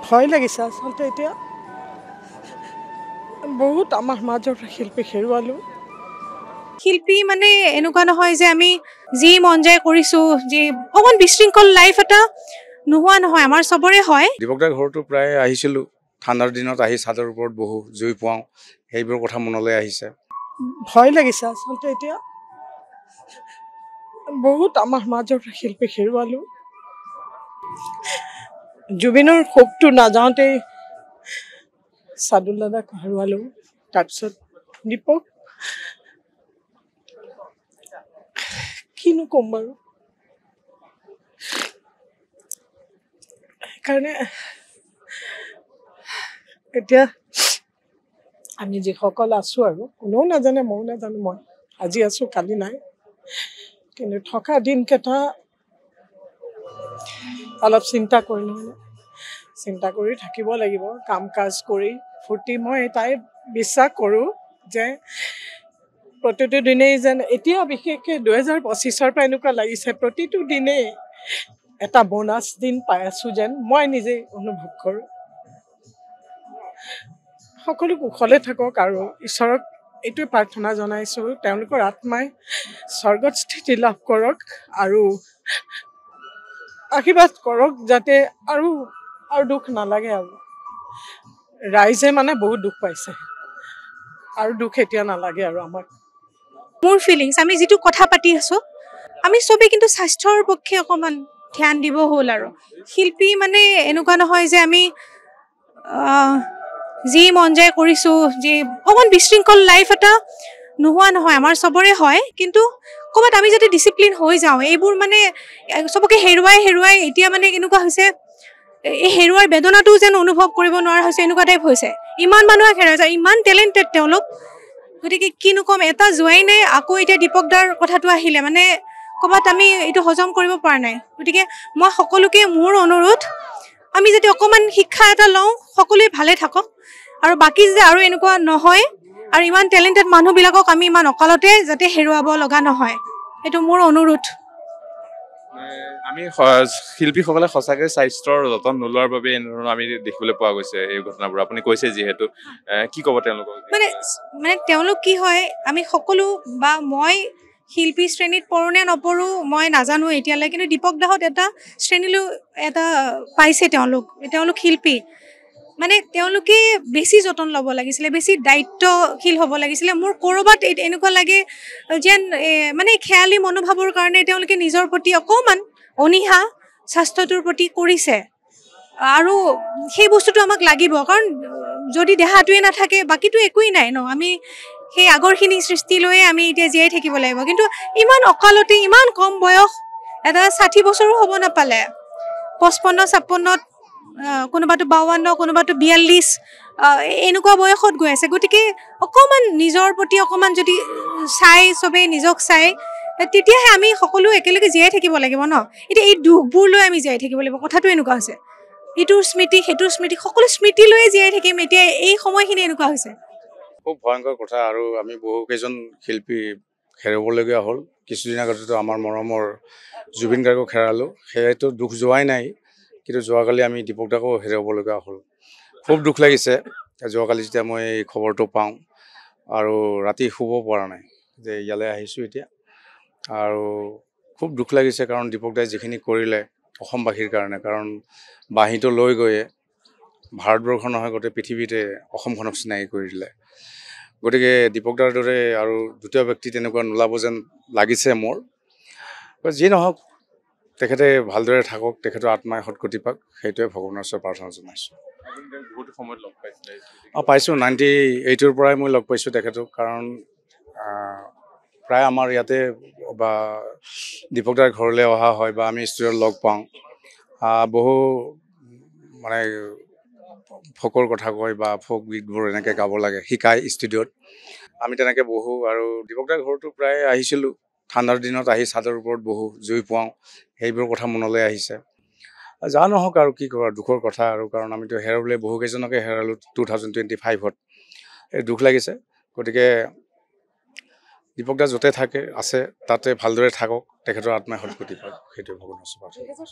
ভয় লাগিছে আচলতে এতিয়া বহুত আমাৰ মাজৰ শিল্পী হেৰুৱালোঁ। শিল্পী মানে এনেকুৱা নহয় যে আমি যি মন যায় কৰিছোঁ, যি অকণ বিশৃংখল লাইফ এটা নোহোৱা নহয়, আমাৰ চবৰে হয়। দীপক দাৰ ঘৰটো প্ৰায় আহিছিলোঁ, ঠাণ্ডাৰ দিনত আহি চাদৰ ওপৰত বহু জুই পুৱাওঁ, সেইবোৰ কথা মনলৈ আহিছে। ভয় লাগিছে আচলতে এতিয়া বহুত আমাৰ মাজৰ শিল্পী হেৰুৱালোঁ। জুবিনৰ শোকটো নাযাওঁতেই চাদুল দাদাক হেৰুৱালোঁ, তাৰপিছত দীপক কিনো ক'ম বাৰু। সেইকাৰণে এতিয়া আমি যিসকল আছোঁ আৰু কোনেও নাজানে, ময়ো নাজানো, মই আজি আছোঁ কালি নাই, কিন্তু থকা দিনকেইটা অলপ চিন্তা কৰি নহয়, চিন্তা কৰি থাকিব লাগিব, কাম কাজ কৰি ফূৰ্তি। মই তাই বিশ্বাস কৰোঁ যে প্ৰতিটো দিনেই যেন এতিয়া বিশেষকৈ 2025 পৰা এনেকুৱা লাগিছে প্ৰতিটো দিনেই এটা বোনাছ দিন পাই আছোঁ যেন মই নিজেই অনুভৱ কৰোঁ। সকলো কুশলে থাকক আৰু ঈশ্বৰক এইটোৱে প্ৰাৰ্থনা জনাইছোঁ তেওঁলোকৰ আত্মাই স্বৰ্গত স্থিতি লাভ কৰক আৰু আশীৰ্বাদ কৰক যাতে আৰু দুখ নালাগে। আৰু ৰাইজে মানে বহুত দুখ পাইছে আৰু দুখ এতিয়া নালাগে আৰু আমাক। মোৰ ফিলিংছ, আমি যিটো কথা পাতি আছোঁ আমি চবেই কিন্তু স্বাস্থ্যৰ পক্ষে অকণমান ধ্যান দিব হ'ল। আৰু শিল্পী মানে এনেকুৱা নহয় যে আমি যি মন যায় কৰিছোঁ, যি অকণ বিশৃংখল লাইফ এটা নোহোৱা নহয়, আমাৰ চবৰে হয়, কিন্তু ক'ৰবাত আমি যদি ডিচিপ্লিন হৈ যাওঁ, এইবোৰ মানে চবকে হেৰুৱাই এতিয়া মানে কেনেকুৱা হৈছে, এই হেৰুৱাৰ বেদনাটোও যেন অনুভৱ কৰিব নোৱাৰা হৈছে, এনেকুৱা টাইপ হৈছে। ইমান মানুহে হেৰুৱাইছে, ইমান টেলেণ্টেড তেওঁলোক, গতিকে কিনো ক'ম, এটা যোৱাই নাই। আকৌ এতিয়া দীপক দাৰ কথাটো আহিলে মানে ক'ৰবাত আমি এইটো হজম কৰিব পৰা নাই। গতিকে মই সকলোকে মোৰ অনুৰোধ, আমি যদি অকণমান শিক্ষা এটা লওঁ, সকলোৱে ভালে থাকক আৰু বাকী যে আৰু এনেকুৱা নহয়, আৰু ইমান টেলেণ্টেড মানুহবিলাকক আমি ইমান অকালতে যাতে হেৰুৱাব লগা নহয়, এইটো মোৰ অনুৰোধ। আমি শিল্পীসকলে সঁচাকৈ স্বাস্থ্যৰ যতন নোলোৱাৰ বাবে এনেধৰণৰ আমি দেখিবলৈ পোৱা গৈছে এই ঘটনাবোৰ। আপুনি কৈছে যিহেতু, কি ক'ব তেওঁলোকক? মানে তেওঁলোক কি হয়, আমি সকলো বা মই শিল্পী শ্ৰেণীত পঢ়োঁ নে নপঢ়োঁ মই নাজানো এতিয়ালৈ, কিন্তু দীপক দাহঁত এটা শ্ৰেণীলৈ এটা পাইছে। তেওঁলোক শিল্পী, মানে তেওঁলোকে বেছি যতন ল'ব লাগিছিলে, বেছি দায়িত্বশীল হ'ব লাগিছিলে। মোৰ ক'ৰবাত এনেকুৱা লাগে যেন মানে খেয়ালি মনোভাৱৰ কাৰণে তেওঁলোকে নিজৰ প্ৰতি অকণমান অনীহা স্বাস্থ্যটোৰ প্ৰতি কৰিছে, আৰু সেই বস্তুটো আমাক লাগিব। কাৰণ যদি দেহাটোৱে নাথাকে বাকীটো একোৱেই নাই ন, আমি সেই আগৰখিনি সৃষ্টি লৈয়ে আমি এতিয়া জীয়াই থাকিব লাগিব। কিন্তু ইমান অকালতে, ইমান কম বয়স, এটা 60 বছৰো হ'ব নাপালে, 55-56, কোনোবাটো 52, কোনোবাটো 42, এনেকুৱা বয়সত গৈ আছে। গতিকে অকণমান নিজৰ প্ৰতি অকণমান যদি চাই, চবেই নিজক চাই, তেতিয়াহে আমি সকলো একেলগে জীয়াই থাকিব লাগিব ন। এতিয়া এই দুখবোৰ লৈ আমি জীয়াই থাকিব লাগিব, কথাটো এনেকুৱা হৈছে। ইটোৰ স্মৃতি, সেইটোৰ স্মৃতি, সকলো স্মৃতি লৈয়ে জীয়াই থাকিম। এতিয়া এই সময়খিনি এনেকুৱা হৈছে, খুব ভয়ংকৰ কথা। আৰু আমি বহুকেইজন শিল্পী হেৰুৱাবলগীয়া হ'ল। কিছুদিন আগতেতো আমাৰ মৰমৰ জুবিন গাৰ্গক হেৰালোঁ, সেয়াইতো দুখ যোৱাই নাই, কিন্তু যোৱাকালি আমি দীপক দাকো হেৰুৱাবলগীয়া হ'ল। খুব দুখ লাগিছে যোৱাকালি যেতিয়া মই এই খবৰটো পাওঁ, আৰু ৰাতি শুব পৰা নাই যে ইয়ালৈ আহিছোঁ এতিয়া। আৰু খুব দুখ লাগিছে, কাৰণ দীপক দাই যিখিনি কৰিলে অসমবাসীৰ কাৰণে, কাৰণ বাঁহীটো লৈ গৈয়ে ভাৰতবৰ্ষ নহয় গোটেই পৃথিৱীতে অসমখনক চিনাকি কৰি দিলে। গতিকে দীপক দাৰ দৰে আৰু দ্বিতীয় ব্যক্তি তেনেকুৱা নোলাব যেন লাগিছে মোৰ। যি নহওক, তেখেতে ভালদৰে থাকক, তেখেতৰ আত্মাই সদগতি পাওক, সেইটোৱে ভগৱানৰ ওচৰত প্ৰাৰ্থনা জনাইছোঁ। পাইছোঁ, 98ৰ পৰাই মই লগ পাইছোঁ তেখেতক। কাৰণ প্ৰায় আমাৰ ইয়াতে বা দীপক দাৰ ঘৰলৈ অহা হয় বা আমি ষ্টুডিঅ'ত লগ পাওঁ। বহু মানে ফকৰ কথা কয় বা ফক গীতবোৰ এনেকৈ গাব লাগে শিকায় ষ্টুডিঅ'ত, আমি তেনেকৈ বহোঁ। আৰু দীপক দাৰ ঘৰটো প্ৰায় আহিছিলোঁ, ঠাণ্ডাৰ দিনত আহি চাদৰ ওপৰত বহু জুই পুৱাওঁ, সেইবোৰ কথা মনলৈ আহিছে। যা নহওক আৰু কি কৰা, দুখৰ কথা আৰু। কাৰণ আমিতো হেৰাবলৈ বহুকেইজনকে হেৰালোঁ 2025ত, এই দুখ লাগিছে। গতিকে দীপক দা য'তে আছে তাতে ভালদৰে থাকক, তেখেতৰ আত্মাই সদগতি পাওক, সেইটোৱে ভগৱানৰ ওচৰত প্ৰাৰ্থনা।